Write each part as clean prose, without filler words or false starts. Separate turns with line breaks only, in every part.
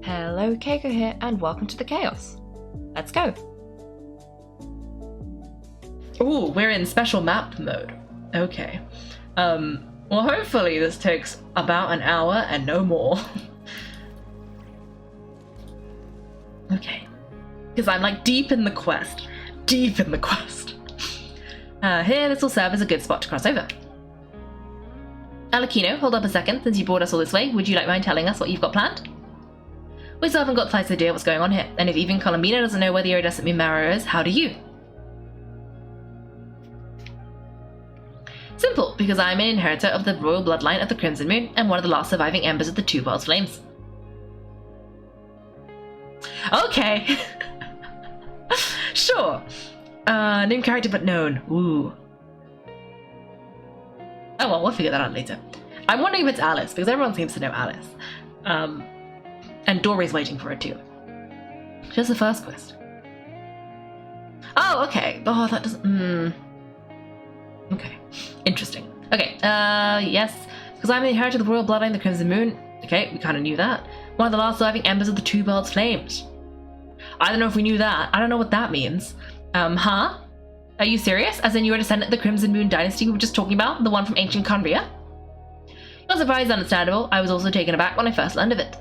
Hello, Kaiko here, and welcome to the chaos. Let's go.
Ooh, we're in special map mode. Okay. Well, hopefully this takes about an hour and no more. Okay. Because I'm like deep in the quest. Deep in the quest. Here, this will serve as a good spot to cross over. Alakino, hold up a second. Since you brought us all this way, would you like mind telling us what you've got planned? We still haven't got the slightest idea what's going on here, and if even Columbina doesn't know where the iridescent moon marrow is, how do you? Simple, because I am an inheritor of the royal bloodline of the Crimson Moon, and one of the last surviving embers of the Two Worlds Flames. Okay! Sure. Named character but known. Ooh. Oh well, we'll figure that out later. I'm wondering if it's Alice, because everyone seems to know Alice. And Dory's waiting for it too. Just the first quest. Oh, okay. Oh, that doesn't... Okay. Interesting. Okay, yes. Because I'm the inheritor of the royal bloodline of the Crimson Moon. Okay, we kind of knew that. One of the last surviving embers of the Two Worlds Flames. I don't know if we knew that. I don't know what that means. Huh? Are you serious? As in you're a descendant of the Crimson Moon dynasty we were just talking about? The one from ancient Conria? Your surprise is understandable. I was also taken aback when I first learned of it.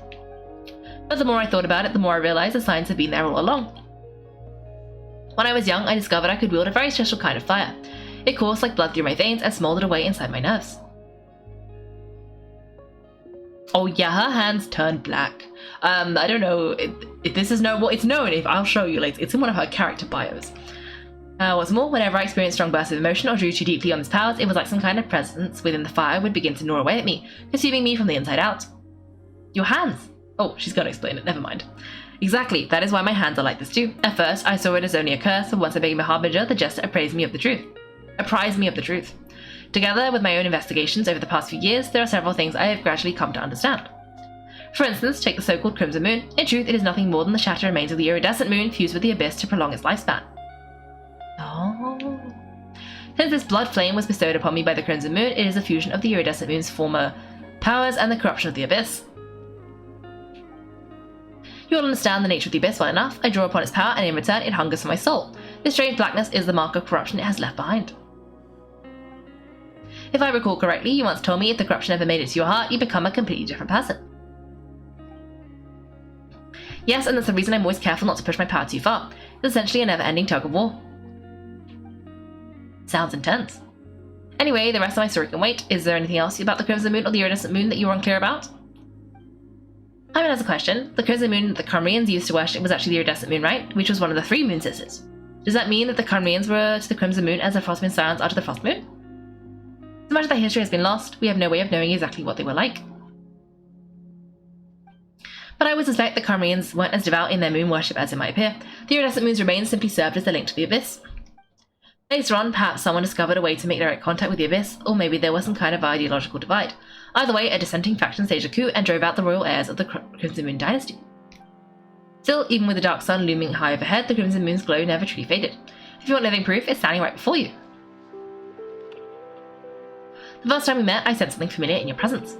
But the more I thought about it, the more I realized the signs had been there all along. When I was young, I discovered I could wield a very special kind of fire. It coursed like blood through my veins and smoldered away inside my nerves. Oh yeah, her hands turned black. I don't know if this is what it's known. If I'll show you later. It's in one of her character bios. What's more, whenever I experienced strong bursts of emotion or drew too deeply on its powers, it was like some kind of presence within the fire would begin to gnaw away at me, consuming me from the inside out. Your hands! Oh, she's gonna explain it, never mind. Exactly, that is why my hands are like this too. At first, I saw it as only a curse, but once I became a harbinger, the gesture apprised me of the truth. Together with my own investigations over the past few years, there are several things I have gradually come to understand. For instance, take the so-called Crimson Moon. In truth, it is nothing more than the shattered remains of the iridescent moon fused with the abyss to prolong its lifespan. Oh. Since this blood flame was bestowed upon me by the Crimson Moon, it is a fusion of the iridescent moon's former powers and the corruption of the abyss. You will understand the nature of the abyss well enough. I draw upon its power, and in return, it hungers for my soul. This strange blackness is the mark of corruption it has left behind. If I recall correctly, you once told me if the corruption ever made it to your heart, you become a completely different person. Yes, and that's the reason I'm always careful not to push my power too far. It's essentially a never-ending tug-of-war. Sounds intense. Anyway, the rest of my story can wait. Is there anything else about the Crimson Moon or the iridescent moon that you were unclear about? I mean, as a question, the Crimson Moon that the Conrians used to worship was actually the iridescent moon, right? Which was one of the 3 moon sisters. Does that mean that the Conrians were to the Crimson Moon as the Frost Moon Scions are to the Frost Moon? So much of that history has been lost, we have no way of knowing exactly what they were like. But I would suspect the Conrians weren't as devout in their moon worship as it might appear. The iridescent moon's remains simply served as the link to the abyss. Later on, perhaps someone discovered a way to make direct contact with the abyss, or maybe there was some kind of ideological divide. Either way, a dissenting faction staged a coup and drove out the royal heirs of the Crimson Moon dynasty. Still, even with the dark sun looming high overhead, the Crimson Moon's glow never truly faded. If you want living proof, it's standing right before you. The first time we met, I sensed something familiar in your presence.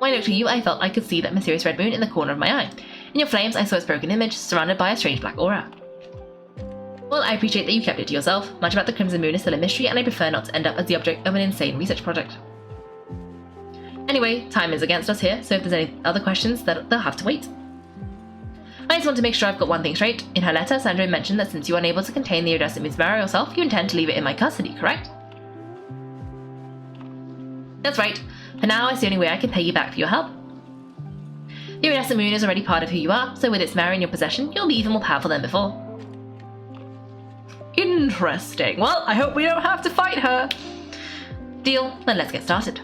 When I looked at you, I felt I could see that mysterious red moon in the corner of my eye. In your flames, I saw its broken image, surrounded by a strange black aura. Well, I appreciate that you kept it to yourself. Much about the Crimson Moon is still a mystery, and I prefer not to end up as the object of an insane research project. Anyway, time is against us here, so if there's any other questions, they'll have to wait. I just want to make sure I've got one thing straight. In her letter, Sandra mentioned that since you are unable to contain the iridescent moon's marrow yourself, you intend to leave it in my custody, correct? That's right. For now, it's the only way I can pay you back for your help. The iridescent moon is already part of who you are, so with its marrow in your possession, you'll be even more powerful than before. Interesting. Well, I hope we don't have to fight her. Deal. Then let's get started.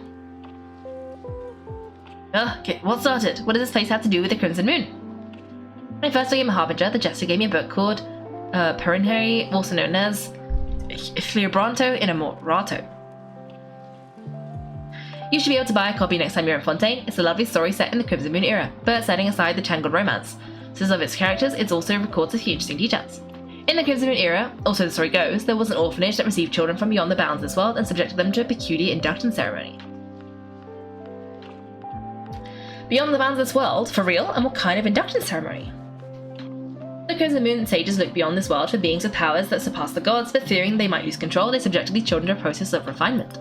Okay, what started? What does this place have to do with the Crimson Moon? When I first became a harbinger, the jester gave me a book called Perinary, also known as Fliobronto Inamorato. You should be able to buy a copy next time you're in Fontaine. It's a lovely story set in the Crimson Moon era, but setting aside the tangled romance. Since of its characters, it also records a few interesting details. In the Crimson Moon era, also the story goes, there was an orphanage that received children from beyond the bounds of this world and subjected them to a peculiar induction ceremony. Beyond the bounds of this world, for real? And what kind of induction ceremony? The Crimson Moon sages look beyond this world for beings with powers that surpass the gods, but fearing they might lose control, they subjected these children to a process of refinement.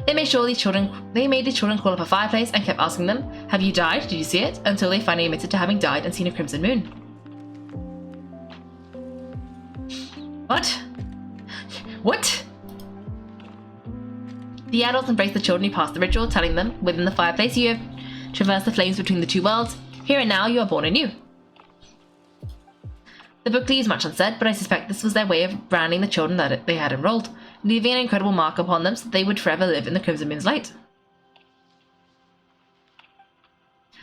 They made these children crawl up a fireplace and kept asking them, "Have you died? Did you see it?" until they finally admitted to having died and seen a crimson moon. What? What? The adults embraced the children who passed the ritual, telling them, "Within the fireplace you have traversed the flames between the two worlds. Here and now you are born anew." The book leaves much unsaid, but I suspect this was their way of branding the children that they had enrolled, leaving an incredible mark upon them so that they would forever live in the Crimson Moon's light.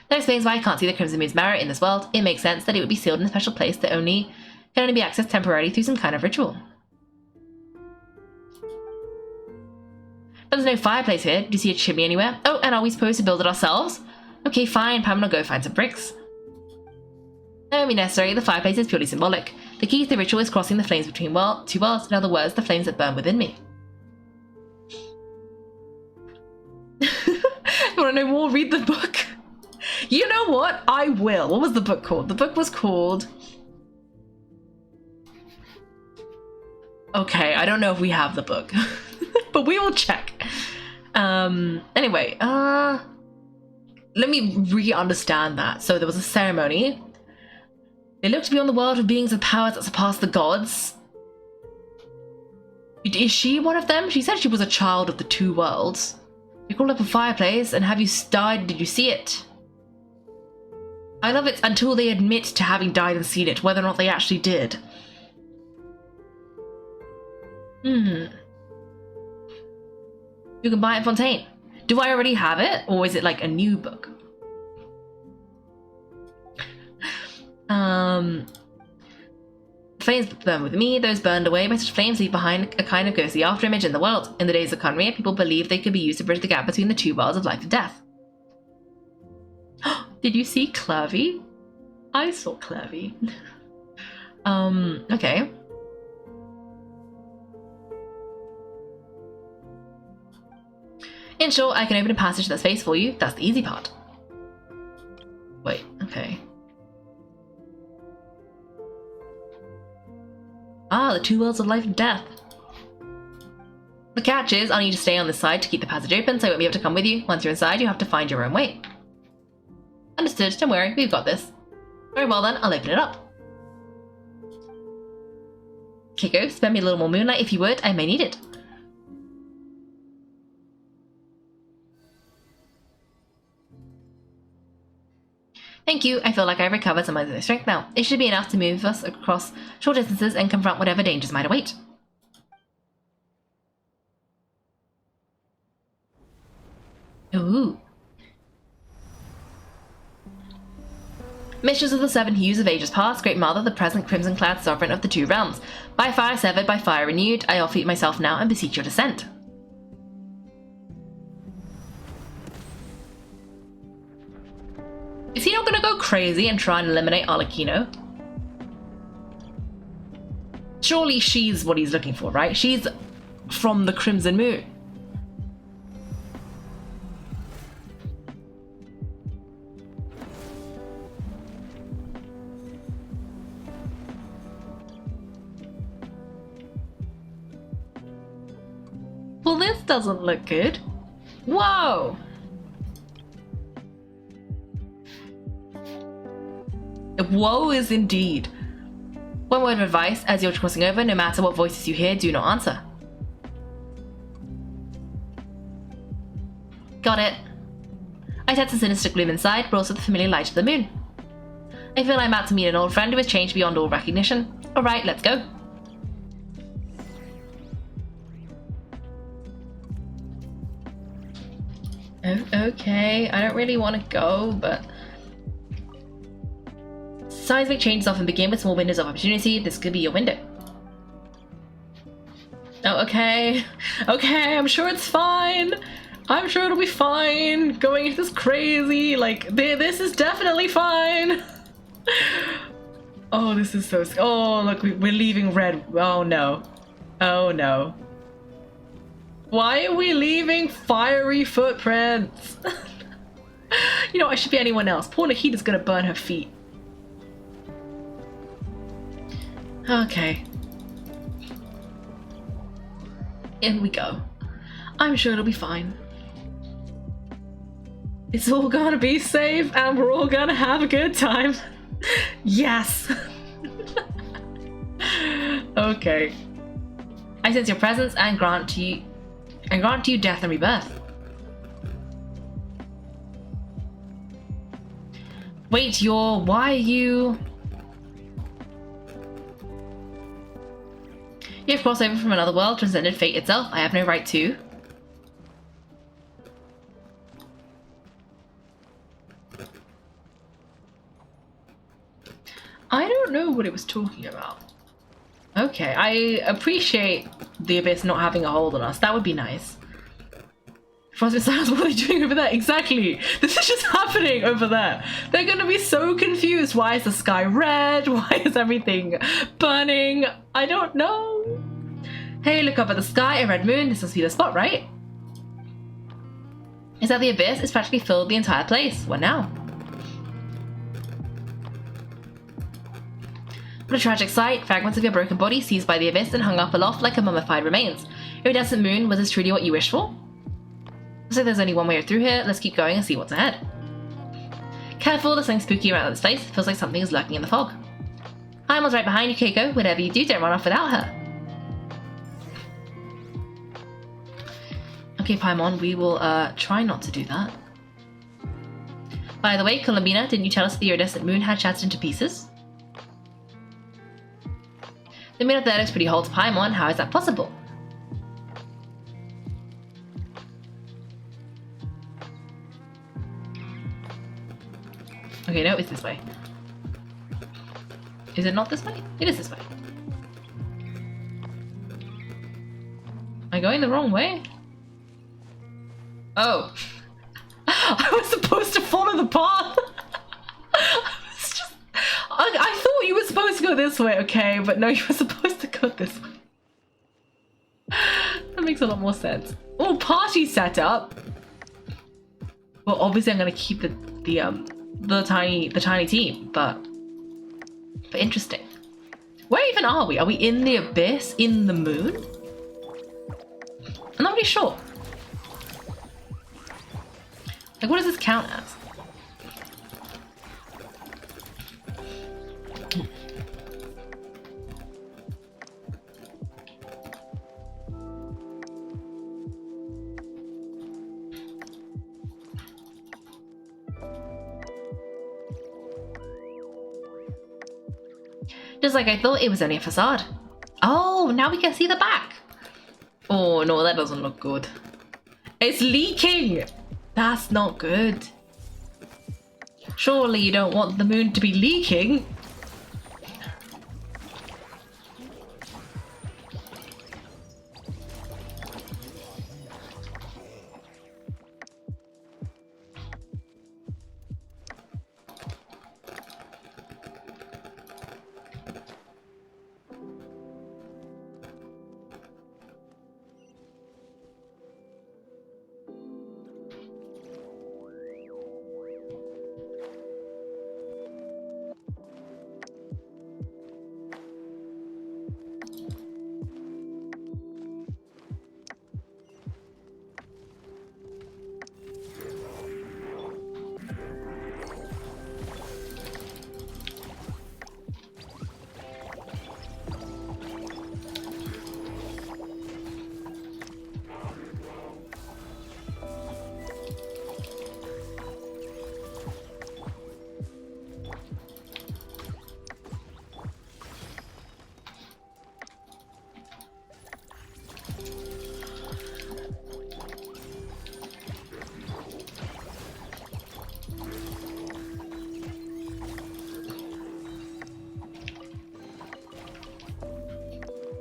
That explains why I can't see the Crimson Moon's marrow in this world. It makes sense that it would be sealed in a special place that can only be accessed temporarily through some kind of ritual. But there's no fireplace here. Do you see a chimney anywhere? Oh, and are we supposed to build it ourselves? Okay, fine, Pam will go find some bricks. That won't be necessary, the fireplace is purely symbolic. The key to the ritual is crossing the flames between two worlds, in other words, the flames that burn within me. You want to know more? Read the book. You know what? I will. What was the book called? The book was called... Okay, I don't know if we have the book, but we will check. Anyway, let me re-understand that. So there was a ceremony. They looked beyond the world of beings with powers that surpass the gods. Is she one of them? She said she was a child of the two worlds. You called up a fireplace, and have you died? Did you see it? I love it until they admit to having died and seen it, whether or not they actually did. You can buy it in Fontaine. Do I already have it, or is it like a new book? Flames burn with me, those burned away by such flames leave behind a kind of ghostly afterimage in the world. In the days of Conria, people believed they could be used to bridge the gap between the two worlds of life and death. Did you see Clervy? I saw Clervy. Okay. In short, I can open a passage to that space for you. That's the easy part. Wait, okay. Ah, the two worlds of life and death. The catch is, I'll need to stay on this side to keep the passage open, so I won't be able to come with you. Once you're inside, you have to find your own way. Understood, don't worry, we've got this. Very well then, I'll open it up. Kaiko, spend me a little more moonlight if you would, I may need it. Thank you, I feel like I've recovered some of my strength now. It should be enough to move us across short distances and confront whatever dangers might await. Ooh. Mistress of the Seven Hues of Ages Past, Great Mother, the present crimson-clad sovereign of the two realms. By fire severed, by fire renewed, I offer myself now and beseech your descent. Is he not going to go crazy and try and eliminate Arlecchino? Surely she's what he's looking for, right? She's from the Crimson Moon. Well, this doesn't look good. Whoa! Woe is indeed. One word of advice, as you're crossing over, no matter what voices you hear, do not answer. Got it. I sense the sinister gloom inside, but also the familiar light of the moon. I feel I'm about to meet an old friend who has changed beyond all recognition. Alright, let's go. Oh, okay, I don't really want to go, but... Seismic changes often begin with small windows of opportunity. This could be your window. Oh, okay. Okay, I'm sure it's fine. I'm sure it'll be fine. Going into this crazy, like, this is definitely fine. Oh, this is so... Oh, look, we're leaving red. Oh, no. Oh, no. Why are we leaving fiery footprints? You know, I should be anyone else. Poor Nahita's gonna burn her feet. Okay. In we go. I'm sure it'll be fine. It's all gonna be safe and we're all gonna have a good time. Yes! Okay. I sense your presence and grant you death and rebirth. Wait, why are you... You have crossed over from another world, transcended fate itself. I have no right to. I don't know what it was talking about. Okay, I appreciate the Abyss not having a hold on us. That would be nice. Frostbite Silence, what are they doing over there? Exactly! This is just happening over there. They're gonna be so confused. Why is the sky red? Why is everything burning? I don't know. Hey, look up at the sky, a red moon. This must be the spot, right? Is that the Abyss? It's practically filled the entire place. What now? What a tragic sight. Fragments of your broken body seized by the Abyss and hung up aloft like a mummified remains. Iridescent moon, was this truly what you wished for? Looks like there's only one way through here. Let's keep going and see what's ahead. Careful, there's something spooky around this place. Feels like something is lurking in the fog. Paimon's right behind you, Kaiko. Whatever you do, don't run off without her. Okay, Paimon, we will try not to do that. By the way, Columbina, didn't you tell us the iridescent moon had shattered into pieces? The moon up there looks pretty whole to Paimon. How is that possible? Okay, no, it's this way. Is it not this way? It is this way. Am I going the wrong way? Oh. I was supposed to follow the path. I thought you were supposed to go this way, okay, but no, you were supposed to go this way. That makes a lot more sense. Oh, party setup. Well, obviously I'm gonna keep the tiny team, but interesting. Where even are we? Are we in the Abyss? In the moon? I'm not really sure. Like, what does this count as? Just like I thought, it was only a facade. Oh, now we can see the back. Oh no, that doesn't look good. It's leaking! That's not good. Surely you don't want the moon to be leaking.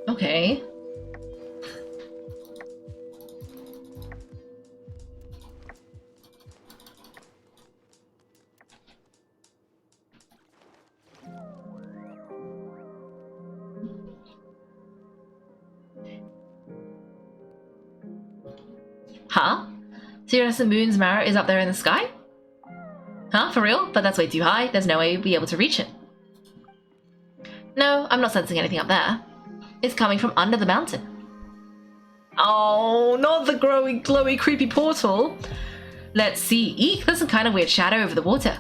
Okay. Huh? So your moon's marrow is up there in the sky? Not for real, but that's way too high. There's no way we'd be able to reach it. No, I'm not sensing anything up there. It's coming from under the mountain. Oh, not the glowy, creepy portal. Let's see. Eek, there's some kind of weird shadow over the water.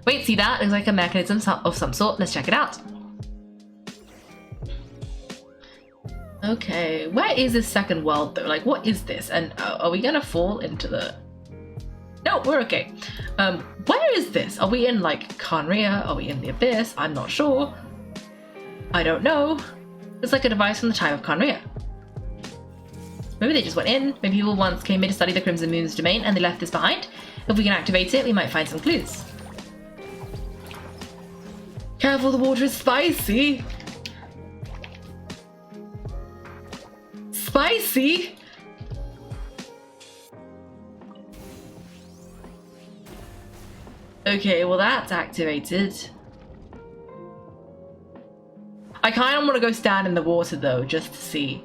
Wait, see that? Looks like a mechanism of some sort. Let's check it out. Okay, where is this second world though? Like, what is this? And are we gonna fall into the... No, we're okay. Where is this? Are we in like Conria? Are we in the Abyss? I'm not sure. I don't know. It's like a device from the time of Conria. Maybe they just went in. Maybe people once came in to study the Crimson Moon's domain and they left this behind. If we can activate it, we might find some clues. Careful, the water is spicy. Spicy? Okay, well that's activated. I kind of want to go stand in the water though, just to see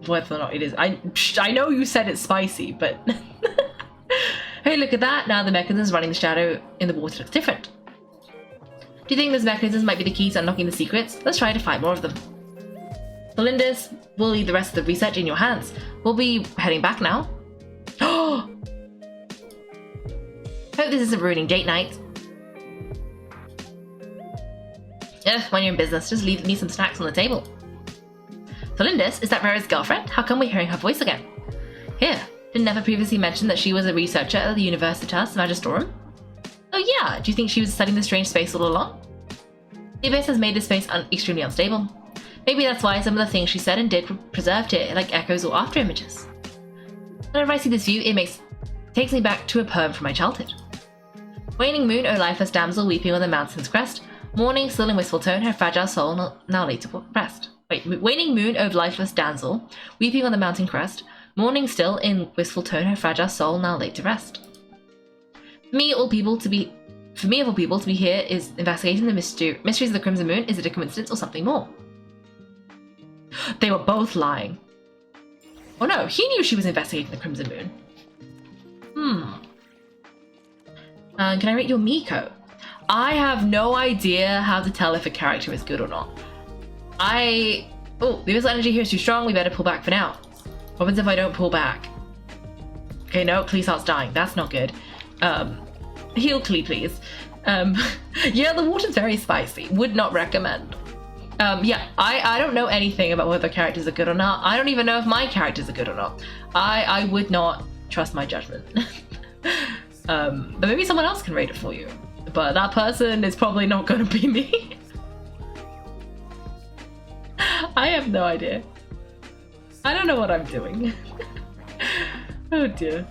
whether or not it is. I know you said it's spicy, but... Hey, look at that. Now the mechanisms running the shadow in the water looks different. Do you think those mechanisms might be the key to unlocking the secrets? Let's try to find more of them. Belindis, we'll leave the rest of the research in your hands. We'll be heading back now. Hope this isn't ruining date night. When you're in business, just leave me some snacks on the table. Belindis, is that Vera's girlfriend? How come we're hearing her voice again? Here, didn't Never previously mention that she was a researcher at the Universitas Magistrorum? Oh yeah, do you think she was studying the strange space all along? The Abyss has made this space extremely unstable. Maybe that's why some of the things she said and did were preserved here, like echoes or after images. Whenever I see this view, it takes me back to a poem from my childhood. Waning moon, O lifeless damsel, weeping on the mountain's crest, mourning still in wistful tone, her fragile soul now laid to rest. Waning moon, O lifeless damsel, weeping on the mountain crest, mourning still in wistful tone, her fragile soul now laid to rest. For me, of all people to be here is investigating the mysteries of the Crimson Moon. Is it a coincidence or something more? They were both lying. Oh no, he knew she was investigating the Crimson Moon. Can I rate your Miko? I have no idea how to tell if a character is good or not. Oh, the abyssal energy here is too strong. We better pull back for now. What happens if I don't pull back? Okay, no, Klee starts dying. That's not good. Heal Klee, please. Yeah, the water's very spicy. Would not recommend. Yeah, I don't know anything about whether characters are good or not. I don't even know if my characters are good or not. I would not trust my judgment. But maybe someone else can rate it for you. But that person is probably not going to be me. I have no idea. I don't know what I'm doing. Oh dear.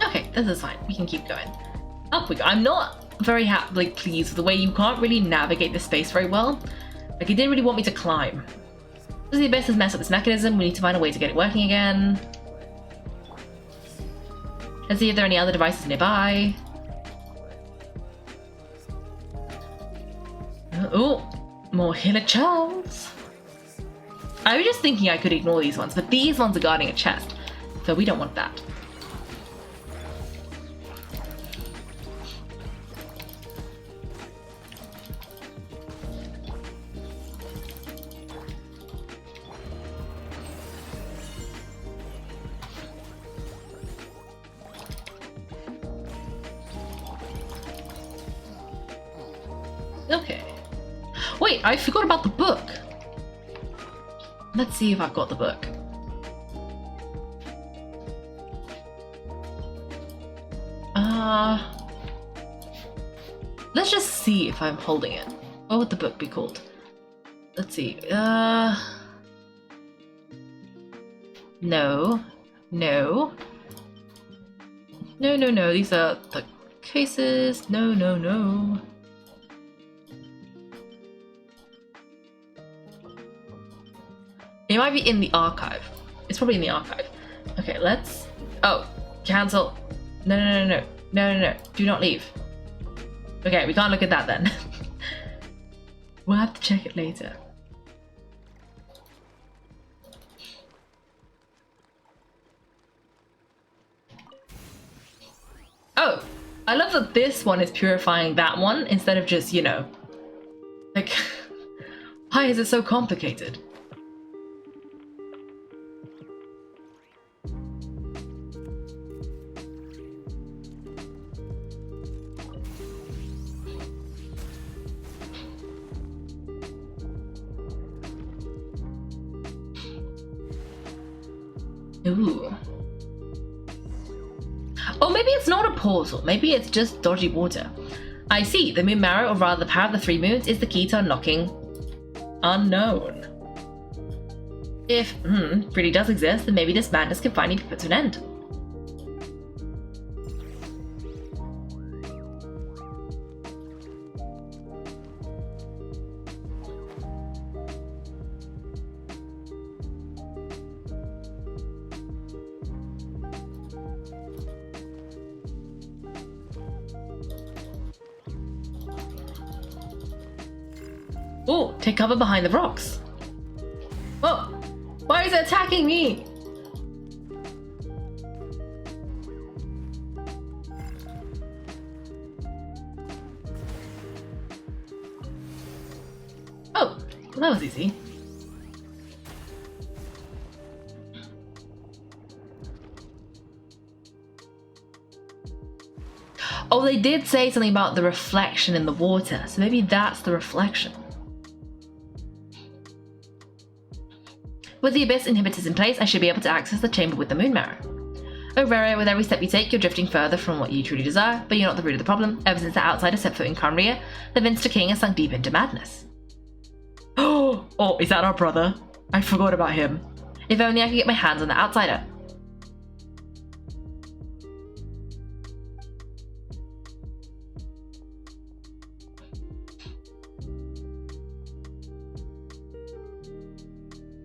Okay, this is fine. We can keep going. Up we go. I'm not very pleased with the way you can't really navigate the space very well. Like, it didn't really want me to climb. The Abyss has messed up this mechanism. We need to find a way to get it working again. Let's see if there are any other devices nearby. Oh, more hillachals. I was just thinking I could ignore these ones, but these ones are guarding a chest, so we don't want that. Okay. Wait, I forgot about the book. Let's see if I've got the book. Let's just see if I'm holding it. What would the book be called? Let's see. No. No. No, no, no. These are the cases. No, no, no. It might be in the archive. It's probably in the archive. Okay, let's... Oh, cancel. No, no, no, no. No, no, no. Do not leave. Okay, we can't look at that then. We'll have to check it later. Oh, I love that this one is purifying that one instead of just, you know, like, why is it so complicated? Ooh. Or maybe it's not a portal, maybe it's just dodgy water. I see, the moon marrow, or rather the power of the 3 moons, is the key to unlocking unknown. If really does exist, then maybe this madness can finally be put to an end. Oh, take cover behind the rocks. Oh, why is it attacking me? Oh, well, that was easy. Oh, they did say something about the reflection in the water, so maybe that's the reflection. With the Abyss inhibitors in place, I should be able to access the chamber with the moon marrow. Oh Rere, with every step you take, you're drifting further from what you truly desire, but you're not the root of the problem. Ever since the outsider set foot in Conria, the Vinster King has sunk deep into madness. Oh, is that our brother? I forgot about him. If only I could get my hands on the outsider.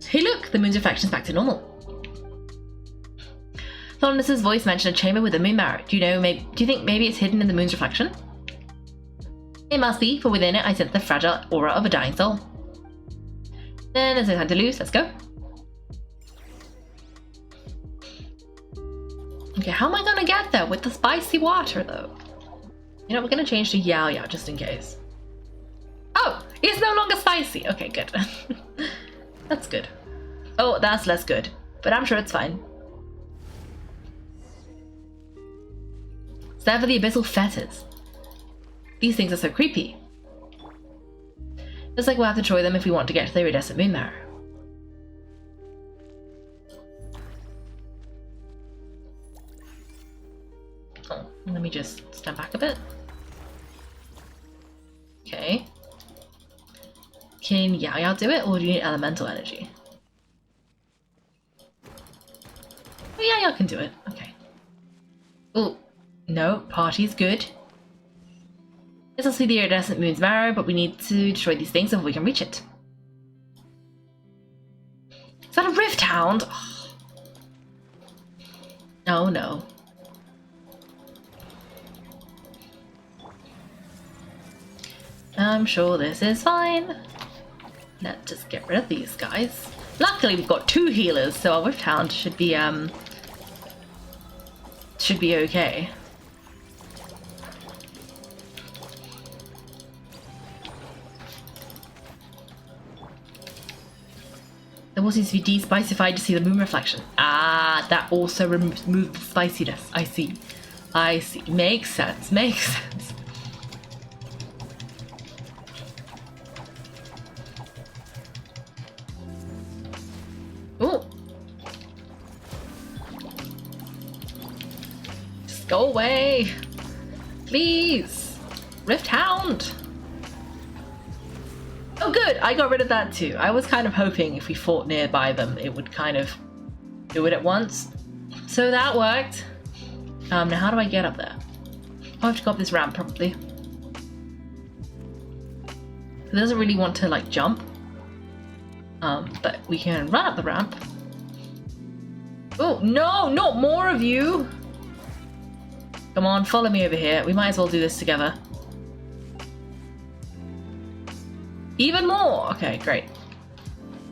Hey look, the moon's reflection's back to normal. Thornless's voice mentioned a chamber with a moon marrow. Do you think maybe it's hidden in the moon's reflection? It must be, for within it I sense the fragile aura of a dying soul. Then there's no time to lose, let's go. Okay, how am I gonna get there with the spicy water though? You know, we're gonna change to Yao Yao just in case. Oh, it's no longer spicy. Okay, good. That's good. Oh, that's less good, but I'm sure it's fine. Stand for the abyssal fetters. These things are so creepy. Looks like we'll have to destroy them if we want to get to the iridescent moon marrow. Oh, let me just stand back a bit. Okay. Can Yao Yao do it, or do you need elemental energy? Oh, Yao Yao can do it. Okay. Oh, no, party's good. This will see the iridescent moon's marrow, but we need to destroy these things before we can reach it. Is that a rift hound? Oh no. I'm sure this is fine. Let's just get rid of these guys. Luckily we've got 2 healers, so our rift hound should be okay. The water needs to be de-spicified to see the moon reflection. Ah, that also removes the spiciness. I see. I see. Makes sense. Makes sense. Oh. Just go away. Please. Rift Hound. Oh good, I got rid of that too. I was kind of hoping if we fought nearby them, it would kind of do it at once. So that worked. Now how do I get up there? I have to go up this ramp probably. It doesn't really want to like jump. But we can run up the ramp. Oh no, not more of you! Come on, follow me over here. We might as well do this together. Even more! Okay, great.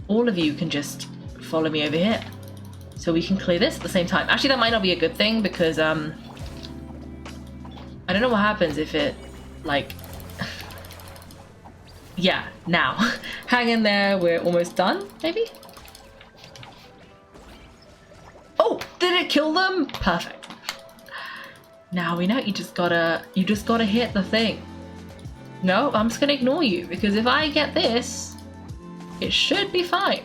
All of you can just follow me over here. So we can clear this at the same time. Actually, that might not be a good thing because, I don't know what happens if it, like... yeah, now. Hang in there, we're almost done, maybe? Oh, did it kill them? Perfect. Now we know you just gotta hit the thing. No, I'm just gonna ignore you because if I get this, it should be fine.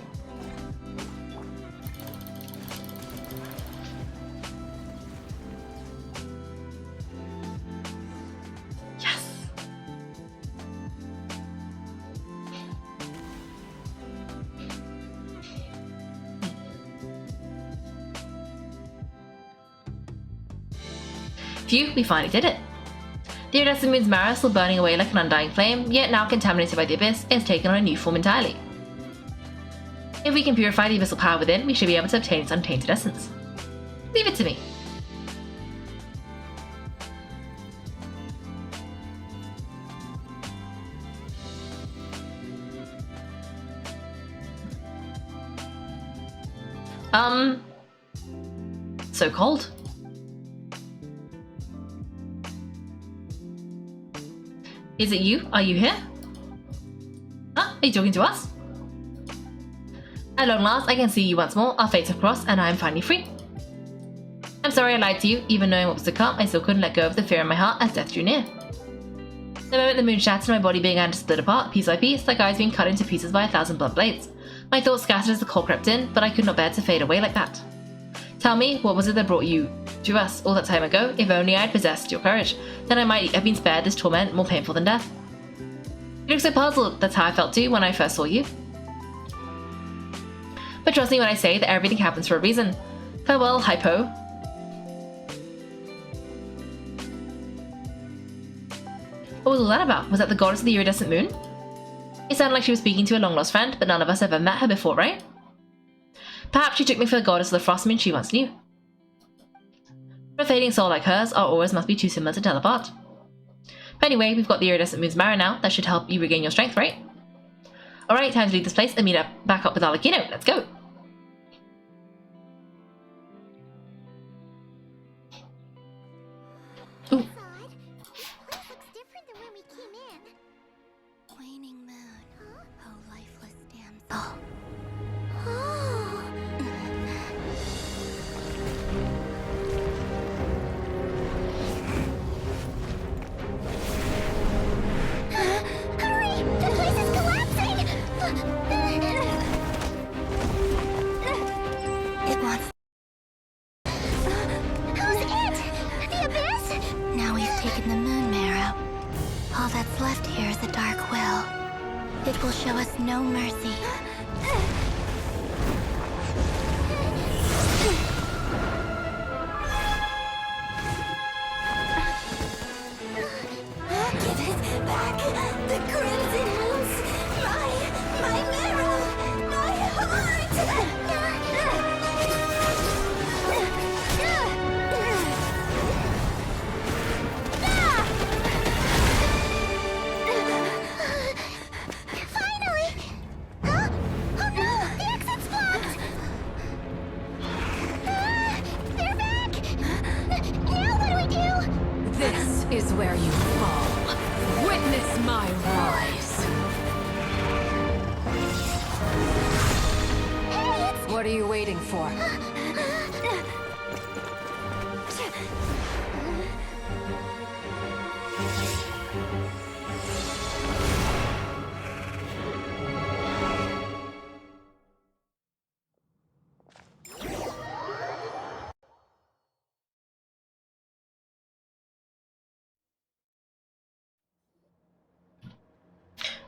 Yes. Phew, we finally did it. The iridescent moon's marrow, still burning away like an undying flame, yet now contaminated by the abyss, is taken on a new form entirely. If we can purify the abyssal power within, we should be able to obtain its untainted essence. Leave it to me. So cold. Is it you? Are you here? Huh? Are you talking to us? At long last, I can see you once more. Our fates have crossed, and I am finally free. I'm sorry I lied to you. Even knowing what was to come, I still couldn't let go of the fear in my heart as death drew near. The moment the moon shattered, my body began to split apart, piece by piece, like I was being cut into pieces by 1,000 blunt blades. My thoughts scattered as the cold crept in, but I could not bear to fade away like that. Tell me, what was it that brought you to us all that time ago? If only I had possessed your courage, then I might have been spared this torment more painful than death. You look so puzzled, that's how I felt too when I first saw you. But trust me when I say that everything happens for a reason. Farewell, Hypo. What was all that about? Was that the goddess of the iridescent moon? It sounded like she was speaking to a long-lost friend, but none of us ever met her before, right? Perhaps she took me for the goddess of the frost moon she once knew. For a fading soul like hers, our auras must be too similar to tell apart. But anyway, we've got the iridescent moon's marrow now. That should help you regain your strength, right? Alright, time to leave this place and meet up back up with Alakino. Let's go! Ooh.
Looks different than when we came in. Waning moon, oh lifeless damsel. Hurry! The place is collapsing! It wants... Who's it? The abyss? Now we've taken the moon marrow. All that's left here is a dark will. It will show us no mercy. Give it back! The crimson hounds! My marrow! My heart! Finally! Huh? Oh no! The exit's blocked! They're back! Now what do we do?
This is where you fall. Witness my rise.
Hey, it's...
What are you waiting for?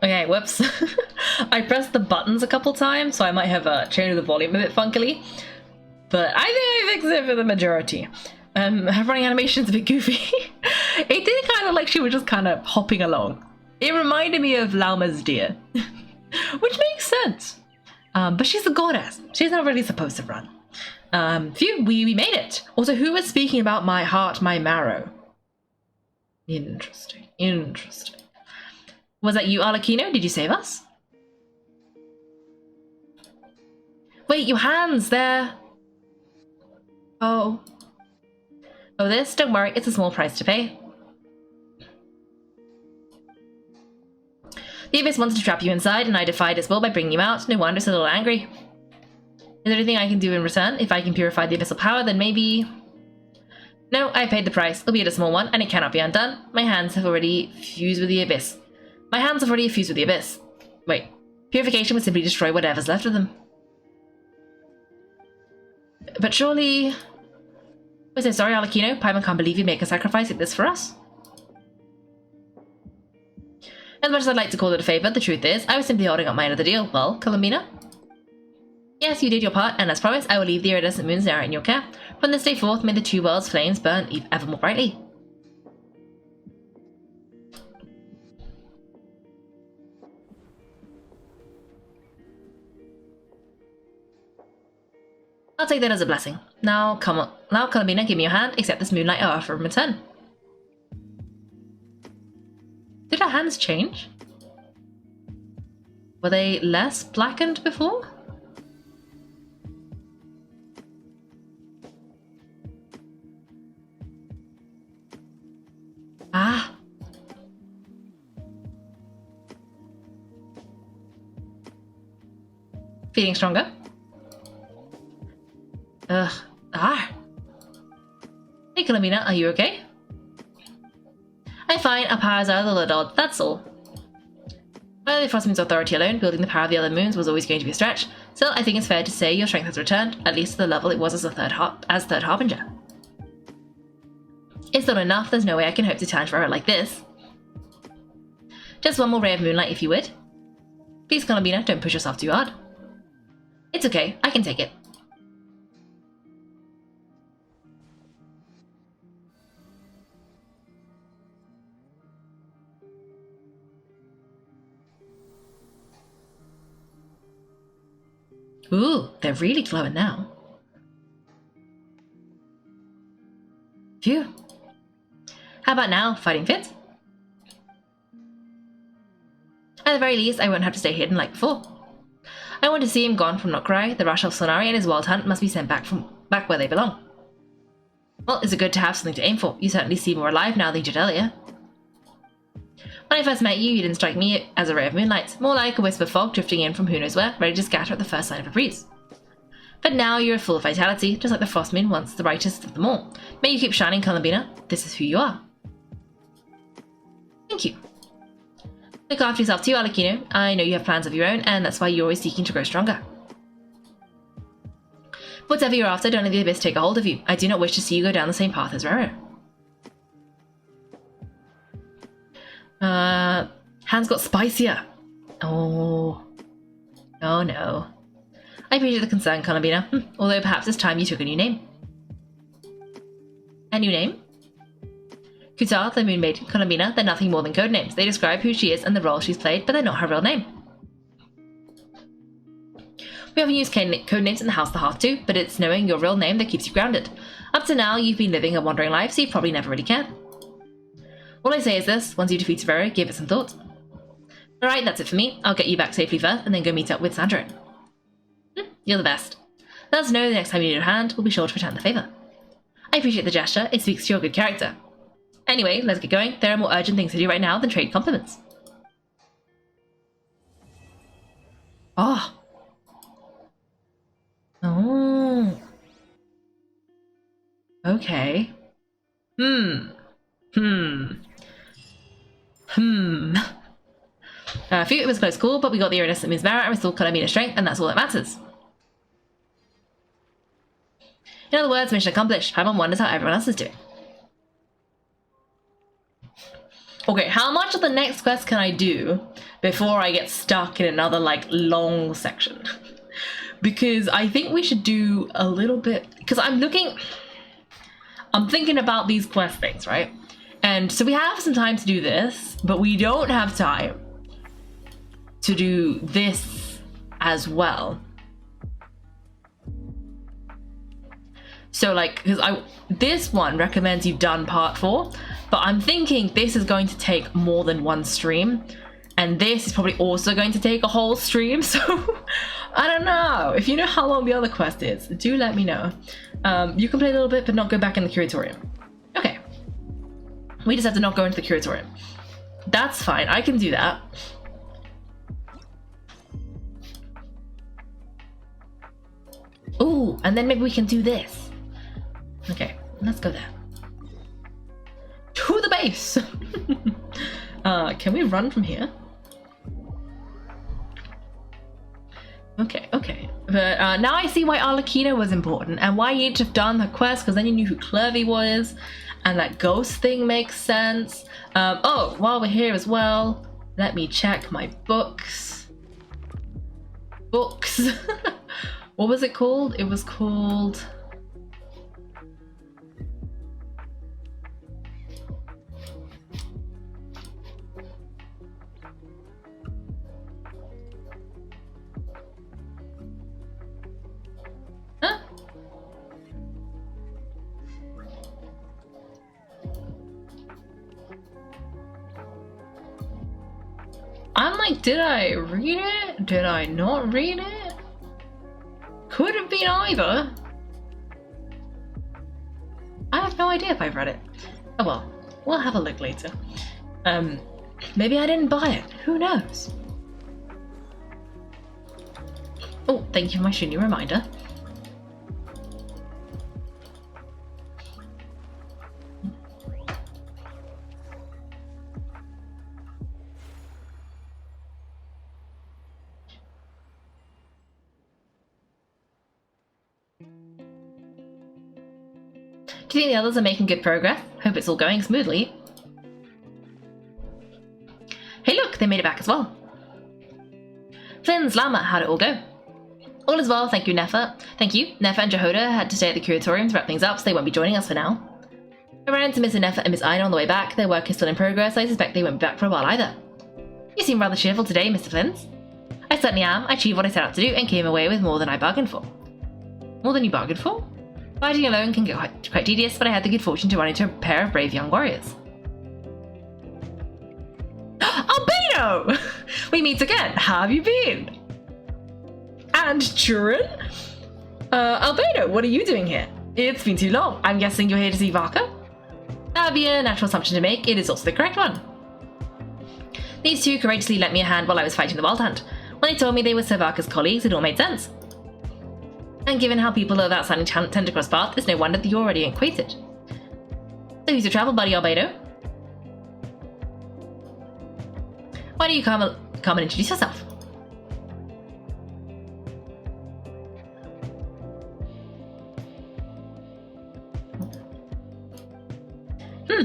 Okay, whoops. I pressed the buttons a couple times, so I might have changed the volume a bit funkily. But I think I fixed it for the majority. Her running animation's a bit goofy. It did kind of like she was just kind of hopping along. It reminded me of Lauma's deer, which makes sense. But she's a goddess. She's not really supposed to run. Phew, we made it. Also, who was speaking about my heart, my marrow? Interesting, interesting. Was that you, Arlecchino? Did you save us? Wait, your hands, they're... Oh. Oh, this? Don't worry, it's a small price to pay. The Abyss wanted to trap you inside, and I defied its will by bringing you out. No wonder it's a little angry. Is there anything I can do in return? If I can purify the abyssal power, then maybe... No, I paid the price, albeit a small one, and it cannot be undone. My hands have already fused with the Abyss. Wait. Purification would simply destroy whatever's left of them. But surely... I'm so sorry, Arlecchino. Paimon can't believe you make a sacrifice like this for us. As much as I'd like to call it a favour, the truth is, I was simply holding up my end of the deal. Well, Columbina? Yes, you did your part, and as promised, I will leave the iridescent moons now in your care. From this day forth, may the two worlds' flames burn ever more brightly. I'll take that as a blessing. Now, come on. Now, Columbina, give me your hand. Accept this moonlight I offer in return. Did our hands change? Were they less blackened before? Ah. Feeling stronger? Ugh. Ah. Hey, Columbina, are you okay? I'm fine, our powers are a little odd, that's all. By the Frostmoon's authority alone, building the power of the other moons was always going to be a stretch. Still, I think it's fair to say your strength has returned, at least to the level it was as third harbinger. It's not enough, there's no way I can hope to challenge for it like this. Just one more ray of moonlight if you would. Please, Columbina, don't push yourself too hard. It's okay, I can take it. Ooh, they're really glowing now. Phew. How about now, fighting fit? At the very least, I won't have to stay hidden like before. I want to see him gone from Nokrai. The rush of Solari and his wild hunt must be sent back where they belong. Well, is it good to have something to aim for? You certainly seem more alive now than you did earlier. When I first met you, you didn't strike me as a ray of moonlight, more like a wisp of fog drifting in from who knows where, ready to scatter at the first sign of a breeze. But now you're full of vitality, just like the frost moon once the brightest of them all. May you keep shining, Columbina. This is who you are. Thank you. Look after yourself too, Arlecchino. I know you have plans of your own, and that's why you're always seeking to grow stronger. Whatever you're after, don't let the Abyss take a hold of you. I do not wish to see you go down the same path as Rero. Hands got spicier. Oh. Oh no. I appreciate the concern, Columbina. Although perhaps it's time you took a new name. A new name? Kutar, the Moon Maiden, Columbina, they're nothing more than code names. They describe who she is and the role she's played, but they're not her real name. We often use code names in the House of the Hearth too, but it's knowing your real name that keeps you grounded. Up to now, you've been living a wandering life, so you probably never really cared. All I say is this, once you defeat Rero, give it some thought. Alright, that's it for me. I'll get you back safely first, and then go meet up with Sandro. You're the best. Let us know the next time you need a hand, we'll be sure to return the favour. I appreciate the gesture, it speaks to your good character. Anyway, let's get going. There are more urgent things to do right now than trade compliments. Oh. Oh. Okay. Phew, it was a close call, but we got the iridescent moon's merit and restored Columbina's strength, and that's all that matters. In other words, mission accomplished. Paimon wonders how everyone else is doing. Okay, how much of the next quest can I do before I get stuck in another, long section? Because I think we should do a little bit... Because I'm thinking about these quest things, right? And so we have some time to do this, but we don't have time to do this as well. So because this one recommends you've done part 4, but I'm thinking this is going to take more than one stream, And this is probably also going to take a whole stream, so I don't know. If you know how long the other quest is, do let me know. You can play a little bit, but not go back in the curatorium. Okay. We just have to not go into the curatorium. That's fine, I can do that. Ooh, and then maybe we can do this. Okay, let's go there. To the base! Can we run from here? Okay. But now I see why Arlecchino was important and why you'd have done the quest, because then you knew who Clervy was, and that ghost thing makes sense. Oh, while we're here as well, let me check my books. Books. What was it called? It was called... Huh? I'm like, did I read it? Did I not read it? Could have been either. I have no idea if I've read it. Oh well, we'll have a look later. Maybe I didn't buy it. Who knows? Oh, thank you for my shiny reminder. Do you think the others are making good progress? Hope it's all going smoothly. Hey look, they made it back as well. Flynn's Llama, how'd it all go? All is well, thank you, Nefa. Thank you. Nefa and Jehoda had to stay at the curatorium to wrap things up, so they won't be joining us for now. I ran into Miss Nefa and Miss Ina on the way back. Their work is still in progress, so I suspect they won't be back for a while either. You seem rather cheerful today, Mr. Flynn's. I certainly am. I achieved what I set out to do and came away with more than I bargained for. More than you bargained for? Fighting alone can get quite tedious, but I had the good fortune to run into a pair of brave young warriors. Albino! We meet again. How have you been? And Turin? Albino, what are you doing here? It's been too long. I'm guessing you're here to see Varka? That would be a natural assumption to make. It is also the correct one. These two courageously lent me a hand while I was fighting the Wild Hunt. When they told me they were Sir Varka's colleagues, it all made sense. And given how people of outstanding talent tend to cross paths, it's no wonder that you're already acquainted. So who's your travel buddy, Albedo? Why don't you come and introduce yourself?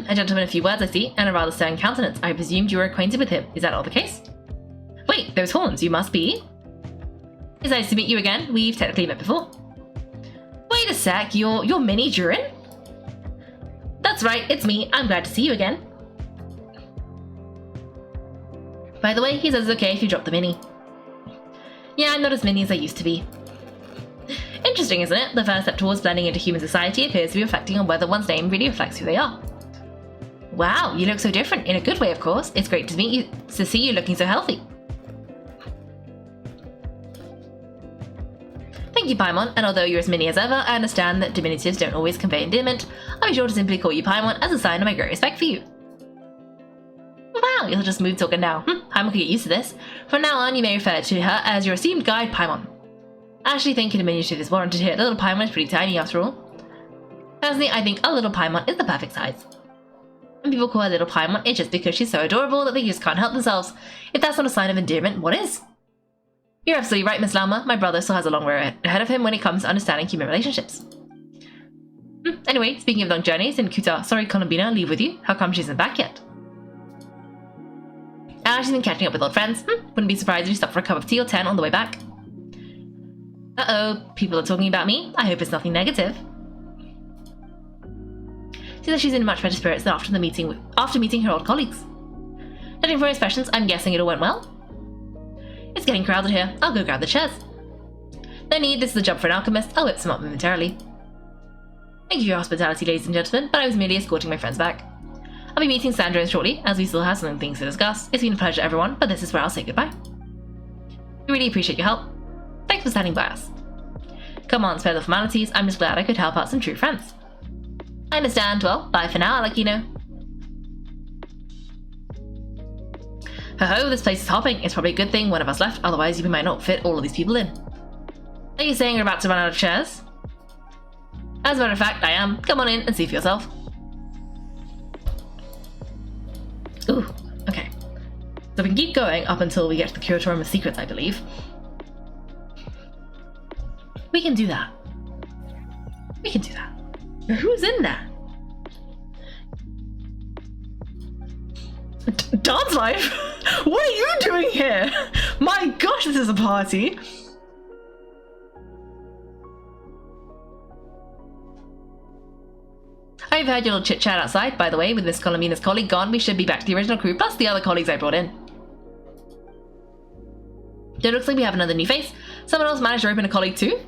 A gentleman, a few words I see, and a rather stern countenance. I presumed you were acquainted with him. Is that all the case? Wait, those horns, you must be... It's nice to meet you again. We've technically met before. Wait a sec, you're Minnie Durin? That's right, it's me. I'm glad to see you again. By the way, he says it's okay if you drop the Minnie. Yeah, I'm not as Minnie as I used to be. Interesting, isn't it? The first step towards blending into human society appears to be reflecting on whether one's name really reflects who they are. Wow, you look so different. In a good way, of course. It's great to meet you, to see you looking so healthy. Thank you, Paimon, and although you're as mini as ever, I understand that diminutives don't always convey endearment. I'll be sure to simply call you Paimon as a sign of my great respect for you. Wow, you're just smooth talking now. Paimon could get used to this. From now on, you may refer to her as your esteemed guide, Paimon. I actually think a diminutive is warranted here. The little Paimon is pretty tiny after all. Personally, I think a little Paimon is the perfect size. When people call her little Paimon, it's just because she's so adorable that they just can't help themselves. If that's not a sign of endearment, what is? You're absolutely right, Miss Llama. My brother still has a long way ahead of him when it comes to understanding human relationships. Anyway, speaking of long journeys, didn't Columbina leave with you? How come she isn't back yet? She's been catching up with old friends. Wouldn't be surprised if you stopped for a cup of tea or 10 on the way back. Uh-oh, people are talking about me. I hope it's nothing negative. Seems like she's in much better spirits than after meeting her old colleagues. Judging from her expressions, I'm guessing it all went well. It's getting crowded here. I'll go grab the chairs. No need, this is a job for an alchemist. I'll whip some up momentarily. Thank you for your hospitality, ladies and gentlemen, but I was merely escorting my friends back. I'll be meeting Sandra shortly, as we still have some things to discuss. It's been a pleasure, everyone, but this is where I'll say goodbye. We really appreciate your help. Thanks for standing by us. Come on, spare the formalities. I'm just glad I could help out some true friends. I understand. Well, bye for now, Alakino. Ho-ho, this place is hopping. It's probably a good thing one of us left, otherwise we might not fit all of these people in. Are you saying you're about to run out of chairs? As a matter of fact, I am. Come on in and see for yourself. Ooh, okay. So we can keep going up until we get to the Curatorium of Secrets, I believe. We can do that. We can do that. Who's in there? Dance Life? What are you doing here? My gosh, this is a party. I've heard your little chit chat outside, by the way, with Miss Colomina's colleague gone. We should be back to the original crew, plus the other colleagues I brought in. It looks like we have another new face. Someone else managed to open a colleague too?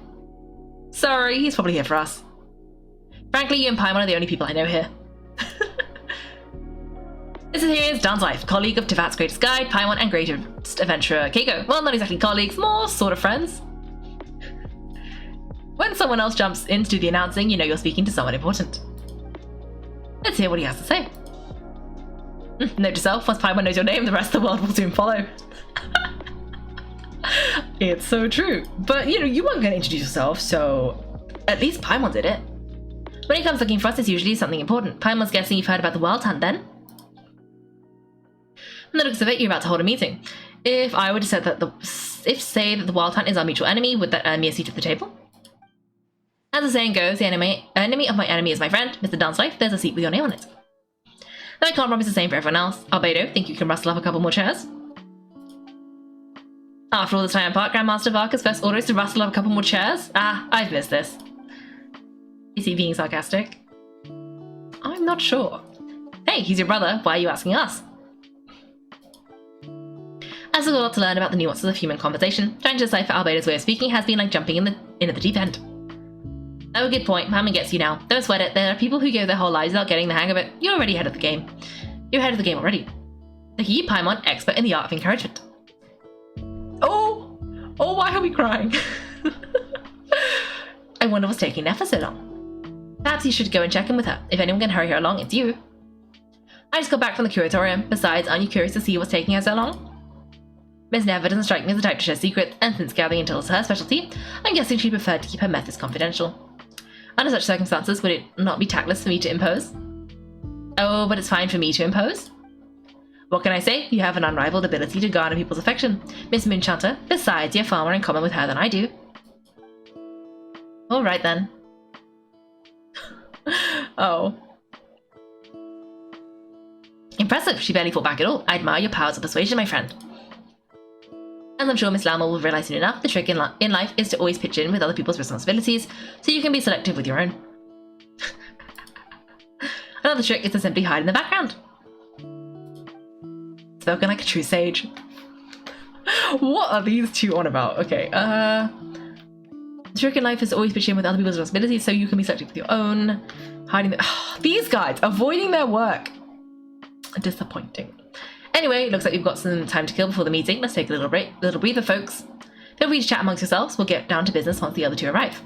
Sorry, he's probably here for us. Frankly, you and Paimon are the only people I know here. This is Dance Life, colleague of Tifat's greatest guide, Paimon, and greatest adventurer, Kaiko. Well, not exactly colleagues, more sort of friends. When someone else jumps in to do the announcing, you know you're speaking to someone important. Let's hear what he has to say. Note to self, once Paimon knows your name, the rest of the world will soon follow. It's so true. But, you know, you weren't going to introduce yourself, so at least Paimon did it. When he comes looking for us, it's usually something important. Paimon's guessing you've heard about the Wild Hunt, then? From the looks of it, you're about to hold a meeting. If I were to say that say that the Wild Hunt is our mutual enemy, would that earn me a seat at the table? As the saying goes, the enemy of my enemy is my friend. Mr. Dance Life, there's a seat with your name on it. Though I can't promise the same for everyone else. Albedo, think you can rustle up a couple more chairs? After all this time apart, Grandmaster Varka's first order is to rustle up a couple more chairs? Ah, I've missed this. Is he being sarcastic? I'm not sure. Hey, he's your brother. Why are you asking us? As we've got to learn about the nuances of human conversation, trying to decipher Albedo's way of speaking has been like jumping into the deep end. Oh, good point. Paimon gets you now. Don't sweat it. There are people who go their whole lives without getting the hang of it. You're already ahead of the game. You're ahead of the game already. Look at you, Paimon, expert in the art of encouragement. Oh, why are we crying? I wonder what's taking Nefa so long. Perhaps you should go and check in with her. If anyone can hurry her along, it's you. I just got back from the curatorium. Besides, aren't you curious to see what's taking her so long? Miss Nefa doesn't strike me as the type to share secrets, and since gathering intel is her specialty, I'm guessing she preferred to keep her methods confidential. Under such circumstances, would it not be tactless for me to impose? Oh, but it's fine for me to impose? What can I say? You have an unrivaled ability to garner people's affection, Miss Moonchanter. Besides, you have far more in common with her than I do. Alright then. Oh. Impressive, she barely fought back at all. I admire your powers of persuasion, my friend. As I'm sure Miss Lamel will realise soon enough, the trick in life is to always pitch in with other people's responsibilities, so you can be selective with your own. Another trick is to simply hide in the background. Spoken like a true sage. What are these two on about? Okay, the trick in life is to always pitch in with other people's responsibilities, so you can be selective with your own. Hiding the... these guys! Avoiding their work! Disappointing. Anyway, looks like we've got some time to kill before the meeting. Let's take a little breather, folks. Feel free to chat amongst yourselves. We'll get down to business once the other two arrive.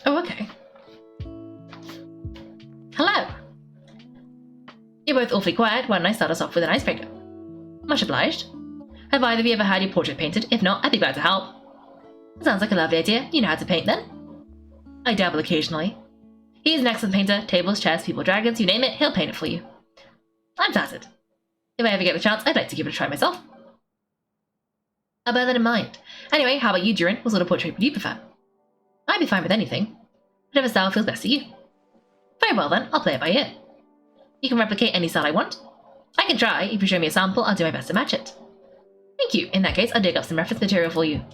Oh, okay. Hello. You're both awfully quiet. Why don't I start us off with an icebreaker? Much obliged. Have either of you ever had your portrait painted? If not, I'd be glad to help. Sounds like a lovely idea. You know how to paint, then? I dabble occasionally. He's an excellent painter. Tables, chairs, people, dragons, you name it, he'll paint it for you. I'm flattered. If I ever get the chance, I'd like to give it a try myself. I'll bear that in mind. Anyway, how about you, Durin? What sort of portrait would you prefer? I'd be fine with anything. Whatever style feels best to you. Very well then, I'll play it by ear. You can replicate any style I want. I can try. If you show me a sample, I'll do my best to match it. Thank you. In that case, I'll dig up some reference material for you.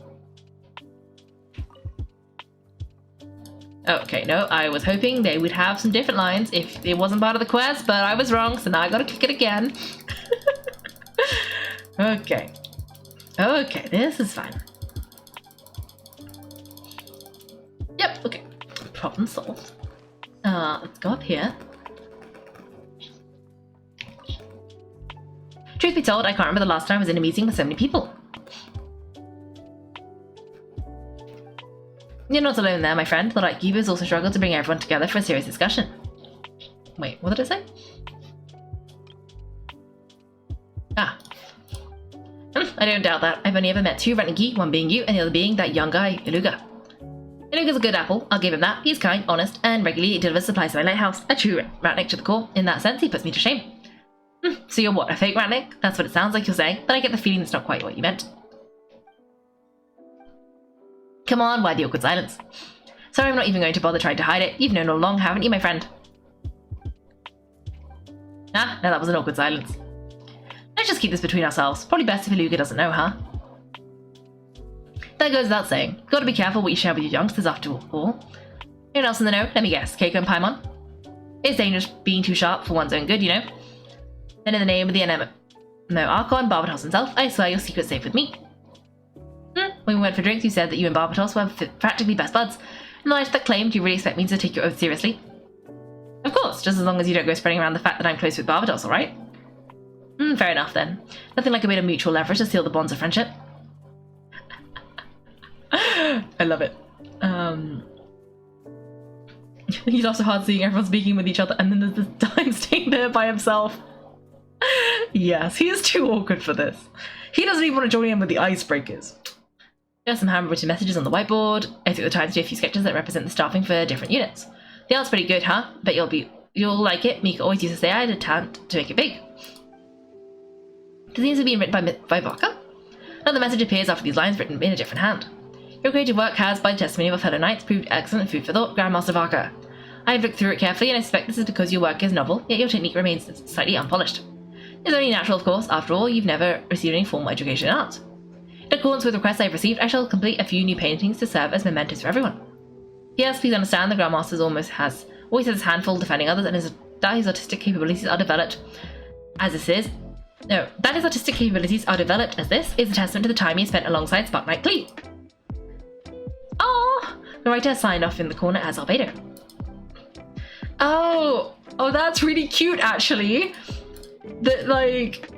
Okay, no, I was hoping they would have some different lines if it wasn't part of the quest, but I was wrong, so now I gotta click it again. Okay. Okay, this is fine. Yep, okay. Problem solved. Let's go up here. Truth be told, I can't remember the last time I was in a meeting with so many people. You're not alone there, my friend. The Light Keepers also struggled to bring everyone together for a serious discussion. Wait, what did I say? Ah. I don't doubt that. I've only ever met two Ratniki, one being you and the other being that young guy, Iluga. Iluga's a good apple, I'll give him that. He's kind, honest, and regularly delivers supplies to my lighthouse. A true Ratnik to the core. In that sense, he puts me to shame. So you're what, a fake Ratnik? That's what it sounds like you're saying, but I get the feeling it's not quite what you meant. Come on, why the awkward silence? Sorry, I'm not even going to bother trying to hide it. You've known all along, haven't you, my friend? Ah, no, that was an awkward silence. Let's just keep this between ourselves. Probably best if Iluga doesn't know, huh? That goes without saying. Gotta be careful what you share with your youngsters after all. Anyone else in the know? Let me guess. Kaiko and Paimon? It's dangerous being too sharp for one's own good, you know? Then in the name of the No Archon, Barbatos himself, I swear your secret's safe with me. When we went for drinks, you said that you and Barbatos were practically best buds. In the light of that claim, do you really expect me to take your oath seriously? Of course, just as long as you don't go spreading around the fact that I'm close with Barbatos, alright? Fair enough then. Nothing like a bit of mutual leverage to seal the bonds of friendship. I love it. He's also hard seeing everyone speaking with each other and then there's this time staying there by himself. Yes, he is too awkward for this. He doesn't even want to join in with the icebreakers. There are some handwritten messages on the whiteboard. I took the time to do a few sketches that represent the staffing for different units. The art's pretty good, huh? Bet you'll like it. Mika always used to say I had a talent to make it big. Does these have been written by Vodka? Another message appears after these lines written in a different hand. Your creative work has, by the testimony of our fellow knights, proved excellent food for thought, Grandmaster Varka. I have looked through it carefully and I suspect this is because your work is novel, yet your technique remains slightly unpolished. It's only natural, of course. After all, you've never received any formal education in art. In accordance with requests I've received, I shall complete a few new paintings to serve as mementos for everyone. Yes, please understand the Grandmaster always has his handful defending others, and that his artistic capabilities are developed as this is. No, that his artistic capabilities are developed as this is a testament to the time he spent alongside Spark Knight Clee. Oh, the writer signed off in the corner as Albedo. Oh, that's really cute, actually. That, like,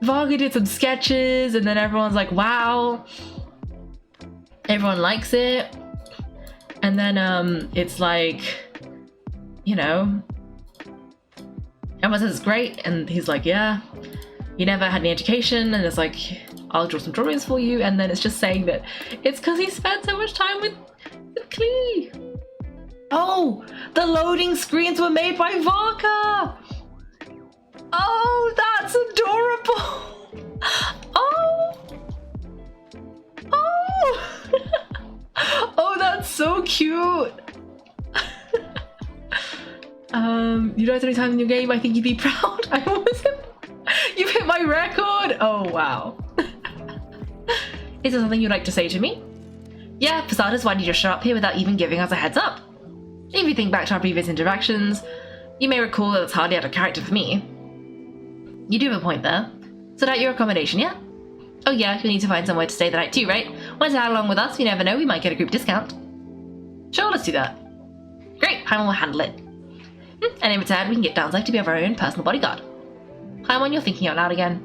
Varga did some sketches and then everyone's like, wow. Everyone likes it. And then, it's like, you know, everyone says it's great. And he's like, yeah, you never had any education. And it's like, I'll draw some drawings for you. And then it's just saying that it's because he spent so much time with Klee. Oh, the loading screens were made by Varka. Oh, that's adorable. Oh, that's so cute. You know, how many times in your game I think you'd be proud. I almost you've hit my record. Oh, wow. Is there something you'd like to say to me? Yeah, for starters, why did you just show up here without even giving us a heads up? If you think back to our previous interactions, you may recall that it's hardly out of character for me. You do have a point there. Sort out your accommodation, yeah? Oh yeah, you'll need to find somewhere to stay the night too, right? Want to tag along with us? You never know, we might get a group discount. Sure, let's do that. Great, Paimon will handle it. And in return, we can get Downside to be our own personal bodyguard. Paimon, you're thinking out loud again.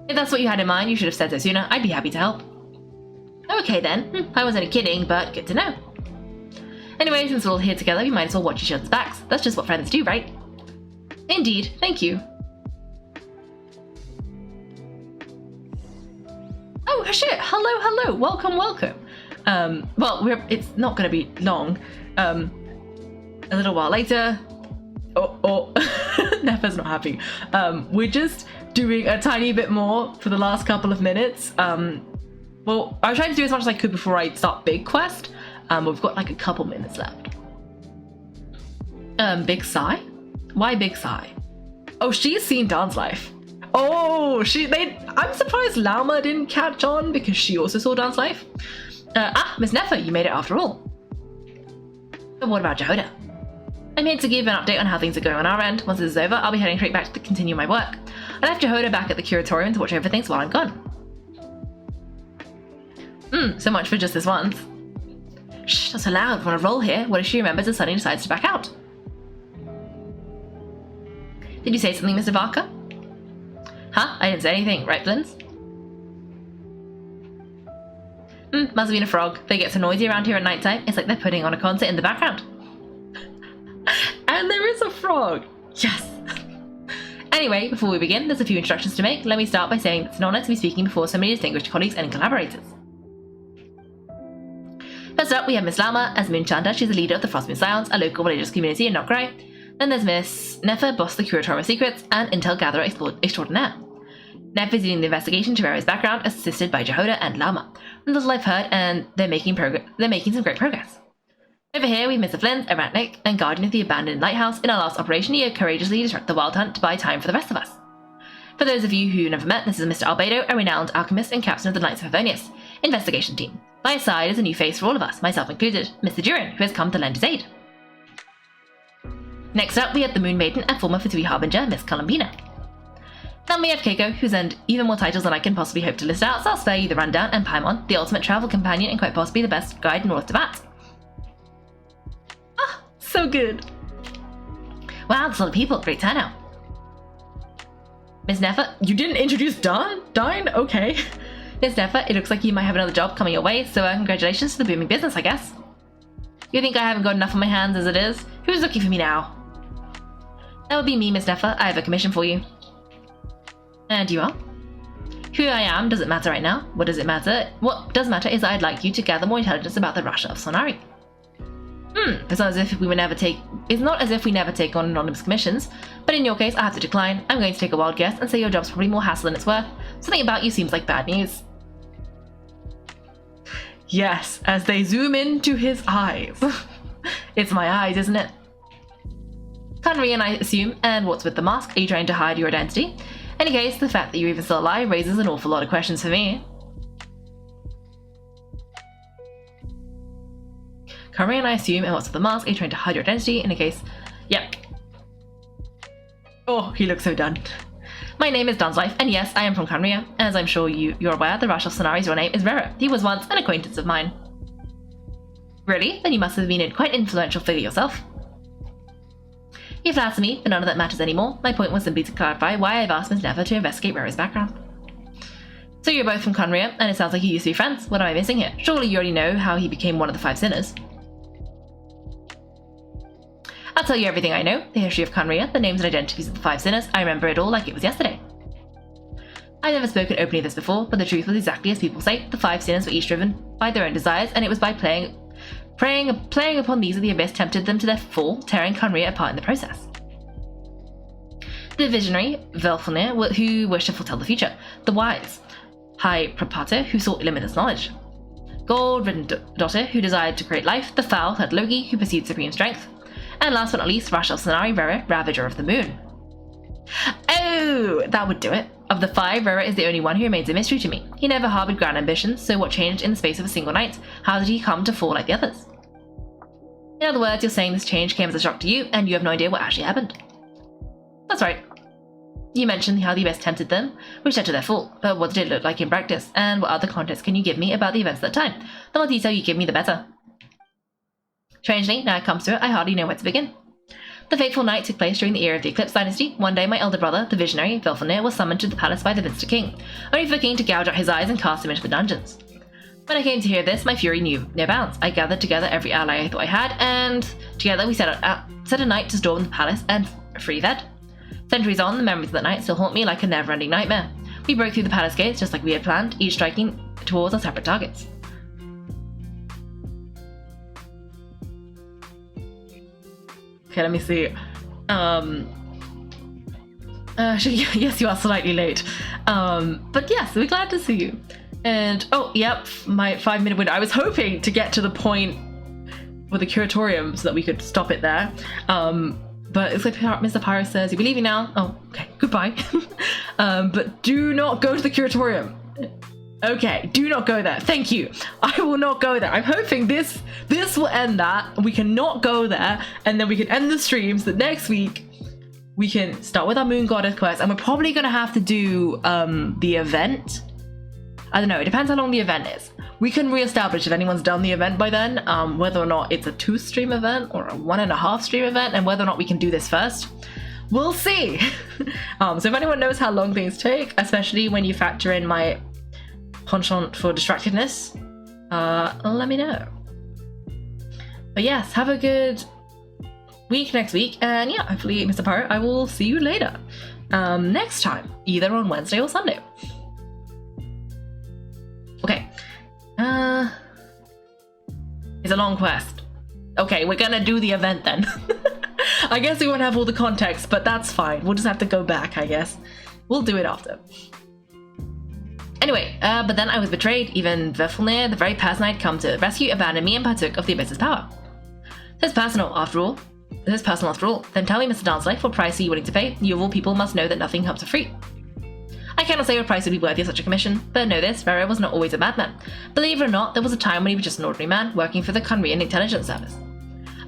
If that's what you had in mind, you should have said so sooner. I'd be happy to help. Okay then, I wasn't kidding, but good to know. Anyway, since we're all here together, we might as well watch each other's backs. That's just what friends do, right? Indeed, thank you. Oh shit! Hello! Welcome. Well, it's not going to be long. A little while later. Oh, Nefa's not happy. We're just doing a tiny bit more for the last couple of minutes. Well, I was trying to do as much as I could before I start Big Quest. But we've got like a couple minutes left. Big Sigh? Why Big Sigh? Oh, she's seen Dance Life. Oh, I'm surprised Lauma didn't catch on because she also saw Dance Life. Miss Nefa, you made it after all. But what about Jehoda? I'm here to give an update on how things are going on our end. Once this is over, I'll be heading straight back to continue my work. I left Jehoda back at the curatorium to watch over things while I'm gone. So much for just this once. Shh, not so loud. We're on a roll here. What if she remembers and suddenly decides to back out? Did you say something, Mr. Barker? Huh? I didn't say anything, right, Blins? Must have been a frog. They get so noisy around here at night time. It's like they're putting on a concert in the background. And there is a frog! Yes! Anyway, before we begin, there's a few introductions to make. Let me start by saying it's an honour to be speaking before so many distinguished colleagues and collaborators. First up, we have Miss Lama as Moonchanter. She's the leader of the Frostmoon Scions, a local religious community in Nokrai. Then there's Miss Nefer, boss of the Curatorium of Secrets, and Intel Gatherer Extraordinaire. Neff is leading the investigation to Rara's background, assisted by Jehoda and Lama. From little I've heard, and they're making some great progress. Over here, we have Mr. Flynn, Arachnic, and guardian of the abandoned lighthouse. In our last operation, he courageously disrupted the wild hunt to buy time for the rest of us. For those of you who never met, this is Mr. Albedo, a renowned alchemist and captain of the Knights of Favonius investigation team. By his side is a new face for all of us, myself included, Mr. Durin, who has come to lend his aid. Next up, we have the Moon Maiden and former Fatui Harbinger, Miss Columbina. Then we have Kaiko, who's earned even more titles than I can possibly hope to list out, so I'll spare you the rundown, and Paimon, the ultimate travel companion and quite possibly the best guide in all of Tibet. Ah, so good. Wow, there's a lot of people, great turnout. Miss Nefer, you didn't introduce Dine? Okay. Miss Nefer, it looks like you might have another job coming your way, so congratulations to the booming business, I guess. You think I haven't got enough on my hands as it is? Who's looking for me now? That would be me, Miss Nefer. I have a commission for you. And you are? Who I am doesn't matter right now. What does it matter? What does matter is I'd like you to gather more intelligence about the Rasha of Sonari. It's not as if we never take on anonymous commissions, but in your case, I have to decline. I'm going to take a wild guess and say your job's probably more hassle than it's worth. Something about you seems like bad news. Yes, as they zoom into his eyes. It's my eyes, isn't it? Conrian, I assume, and what's with the mask? Are you trying to hide your identity? In any case, the fact that you're even still alive raises an awful lot of questions for me. Conrian, I assume, and what's with the mask? Are you trying to hide your identity? In any case, yep. Oh, he looks so done. My name is Dunslife, and yes, I am from Conria. As I'm sure you're aware, the Rash of Sonari's real name is Vera. He was once an acquaintance of mine. Really? Then you must have been a quite influential figure yourself. You flatter me, but none of that matters anymore. My point was simply to clarify why I've asked Miss Nefer to investigate Rara's background. So you're both from Conria, and it sounds like you used to be friends. What am I missing here? Surely you already know how he became one of the 5 sinners. I'll tell you everything I know. The history of Conria, the names and identities of the 5 sinners. I remember it all like it was yesterday. I've never spoken openly of this before, but the truth was exactly as people say. The 5 sinners were each driven by their own desires, and it was by playing upon these that the abyss tempted them to their fall, tearing Conria apart in the process. The visionary, Velfenir, who wished to foretell the future. The wise, High Prapater, who sought limitless knowledge. Gold-ridden Daughter, who desired to create life. The foul, had Loki, who pursued supreme strength. And last but not least, Rashal Sonari Rara, Ravager of the Moon. Oh, that would do it. Of the 5, Rara is the only one who remains a mystery to me. He never harbored grand ambitions, so what changed in the space of a single night? How did he come to fall like the others? In other words, you're saying this change came as a shock to you, and you have no idea what actually happened. That's right. You mentioned how the abyss tempted them, which led to their fall, but what did it look like in practice, and what other context can you give me about the events at that time? The more detail you give me, the better. Strangely, now it comes to it, I hardly know where to begin. The fateful night took place during the era of the Eclipse Dynasty. One day, my elder brother, the visionary, Velfenir, was summoned to the palace by the Minster King, only for the king to gouge out his eyes and cast him into the dungeons. When I came to hear this, my fury knew no bounds. I gathered together every ally I thought I had, and together we set a night to storm the palace and free Ved. Centuries on, the memories of that night still haunt me like a never-ending nightmare. We broke through the palace gates just like we had planned, each striking towards our separate targets. Okay, let me see. Yes, you are slightly late. But yes, we're glad to see you. And, oh, yep, my 5-minute window. I was hoping to get to the point with the curatorium so that we could stop it there. But it's like Mr. Pyro says, you'll be leaving now. Oh, okay, goodbye. But do not go to the curatorium. Okay, do not go there. Thank you. I will not go there. I'm hoping this will end that. We can not go there, and then we can end the streams. That next week we can start with our Moon Goddess quest, and we're probably gonna have to do the event. I don't know. It depends how long the event is. We can reestablish if anyone's done the event by then, whether or not it's a 2-stream event or a 1.5 stream event, and whether or not we can do this first. We'll see. So if anyone knows how long things take, especially when you factor in my penchant for distractedness, let me know. But yes, have a good week next week, and yeah, hopefully, Mr. Pirate, I will see you later. Next time, either on Wednesday or Sunday. Okay. It's a long quest. Okay, we're gonna do the event then. I guess we won't have all the context, but that's fine. We'll just have to go back, I guess. We'll do it after. Anyway, but then I was betrayed. Even Vefilnir, the very person I'd come to rescue, abandoned me and partook of the Abyss's power. This is personal, after all. Then tell me, Mr. Dancelife, what price are you willing to pay? You of all people must know that nothing comes for free. I cannot say what price would be worthy of such a commission, but know this, Vero was not always a madman. Believe it or not, there was a time when he was just an ordinary man, working for the Conrian Intelligence Service.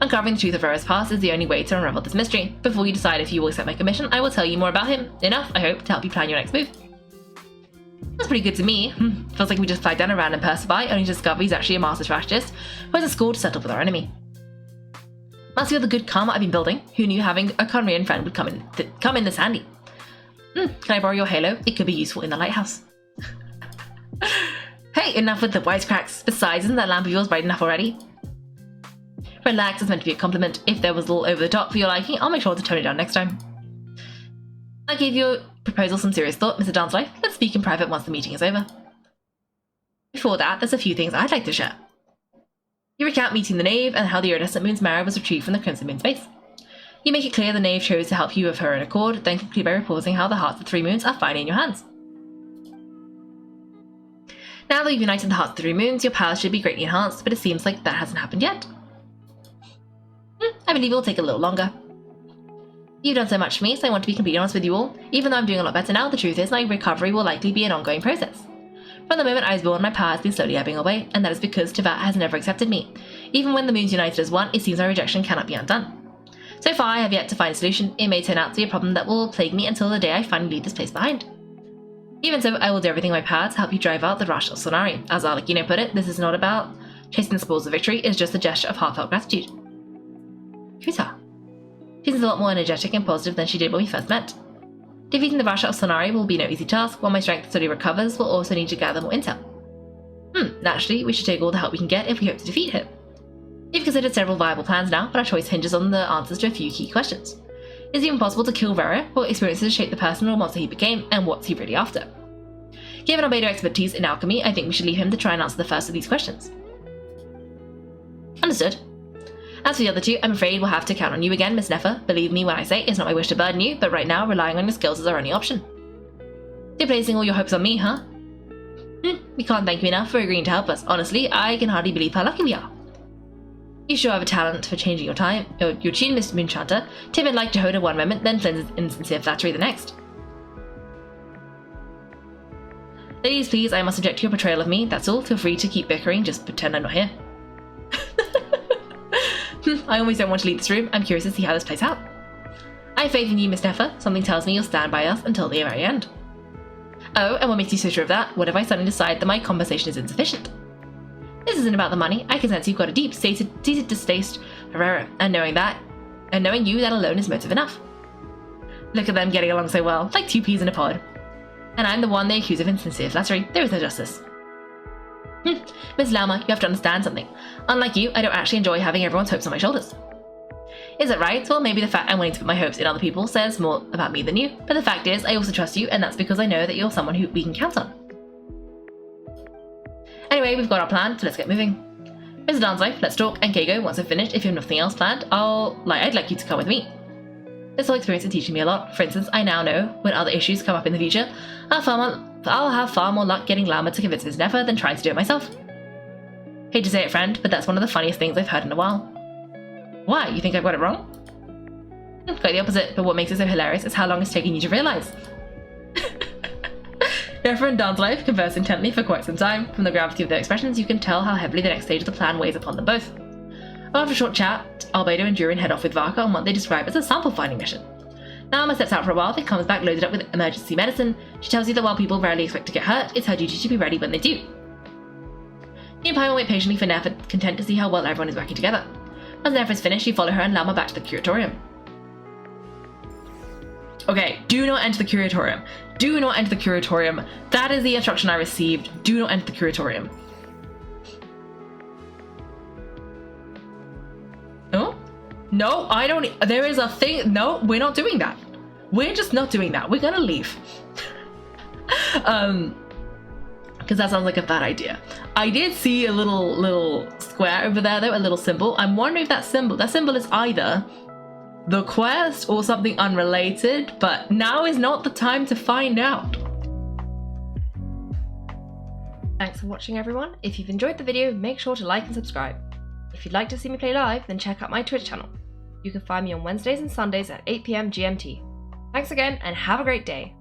Uncovering the truth of Vero's past is the only way to unravel this mystery. Before you decide if you will accept my commission, I will tell you more about him. Enough, I hope, to help you plan your next move. That's pretty good to me. Feels like we just fly down a random passerby, only to discover he's actually a master strategist, who has a score to settle with our enemy. Must feel the good karma I've been building. Who knew having a Conrian friend would come in this handy? Can I borrow your halo? It could be useful in the lighthouse. Hey, enough with the wisecracks. Besides, isn't that lamp of yours bright enough already? Relax, it's meant to be a compliment. If there was a little over the top for your liking, I'll make sure to tone it down next time. I gave your proposal some serious thought, Mr. Dancelife. Let's speak in private once the meeting is over. Before that, there's a few things I'd like to share. You recount meeting the Knave and how the iridescent moon's marrow was retrieved from the Crimson Moon's base. You make it clear the Knave chose to help you of her own accord, then conclude by reporting how the hearts of the 3 moons are finally in your hands. Now that you've united the hearts of the 3 moons, your powers should be greatly enhanced, but it seems like that hasn't happened yet. I believe it will take a little longer. You've done so much for me, so I want to be completely honest with you all. Even though I'm doing a lot better now, the truth is my recovery will likely be an ongoing process. From the moment I was born, my power has been slowly ebbing away, and that is because Teyvat has never accepted me. Even when the moons united as one, it seems my rejection cannot be undone. So far, I have yet to find a solution. It may turn out to be a problem that will plague me until the day I finally leave this place behind. Even so, I will do everything in my power to help you drive out the rush of Sonari. As Arlecchino put it, this is not about chasing the spoils of victory, it's just a gesture of heartfelt gratitude. Kuta. She seems a lot more energetic and positive than she did when we first met. Defeating the Rasha of Sonari will be no easy task, while my strength slowly recovers, we'll also need to gather more intel. Naturally, we should take all the help we can get if we hope to defeat him. We've considered several viable plans now, but our choice hinges on the answers to a few key questions. Is it even possible to kill Vera? What experiences shape the person or monster he became, and what's he really after? Given Albedo's expertise in alchemy, I think we should leave him to try and answer the first of these questions. Understood. As for the other two, I'm afraid we'll have to count on you again, Miss Neffa. Believe me when I say it's not my wish to burden you, but right now, relying on your skills is our only option. You're placing all your hopes on me, huh? We can't thank you enough for agreeing to help us. Honestly, I can hardly believe how lucky we are. You sure have a talent for changing your tune, Mr. Moonchanter. Timid like Jehoda one moment, then cleanses insincere flattery the next. Ladies, please, I must object to your portrayal of me, that's all. Feel free to keep bickering, just pretend I'm not here. I always don't want to leave this room. I'm curious to see how this plays out. I have faith in you, Miss Neffa. Something tells me you'll stand by us until the very end. Oh, and what makes you so sure of that? What if I suddenly decide that my compensation is insufficient? This isn't about the money. I can sense you've got a deep-seated distaste for Rara, and knowing you, that alone is motive enough. Look at them getting along so well, like 2 peas in a pod. And I'm the one they accuse of insincere flattery. There is no justice. Miss Lama, you have to understand something. Unlike you, I don't actually enjoy having everyone's hopes on my shoulders. Is it right? Well, maybe the fact I'm willing to put my hopes in other people says more about me than you, but the fact is, I also trust you, and that's because I know that you're someone who we can count on. Anyway, we've got our plan, so let's get moving. Mr. Dancelife, let's talk, and Kaiko, once I've finished, if you have nothing else planned, I'd like you to come with me. This whole experience is teaching me a lot. For instance, I now know when other issues come up in the future, I'll have far more luck getting Lama to convince Miss Neffa than trying to do it myself. Hate to say it, friend, but that's one of the funniest things I've heard in a while. Why? You think I've got it wrong? Quite the opposite, but what makes it so hilarious is how long it's taken you to realise. Neffa and Dancelife converse intently for quite some time. From the gravity of their expressions, you can tell how heavily the next stage of the plan weighs upon them both. After a short chat, Albedo and Durin head off with Varka on what they describe as a sample-finding mission. Nalma steps out for a while, then comes back loaded up with emergency medicine. She tells you that while people rarely expect to get hurt, it's her duty to be ready when they do. He and Pai will wait patiently for Neff, content to see how well everyone is working together. As Neff is finished, you follow her and Llama back to the curatorium. Okay, do not enter the curatorium. Do not enter the curatorium. That is the instruction I received. Do not enter the curatorium. No? No, I don't. There is a thing. No, we're not doing that. We're just not doing that. We're gonna leave. Because that sounds like a bad idea. I did see a little square over there though, a little symbol. I'm wondering if that symbol is either the quest or something unrelated, but now is not the time to find out.
Thanks for watching, everyone. If you've enjoyed the video, make sure to like and subscribe. If you'd like to see me play live, then check out my Twitch channel. You can find me on Wednesdays and Sundays at 8 PM GMT. Thanks again and have a great day.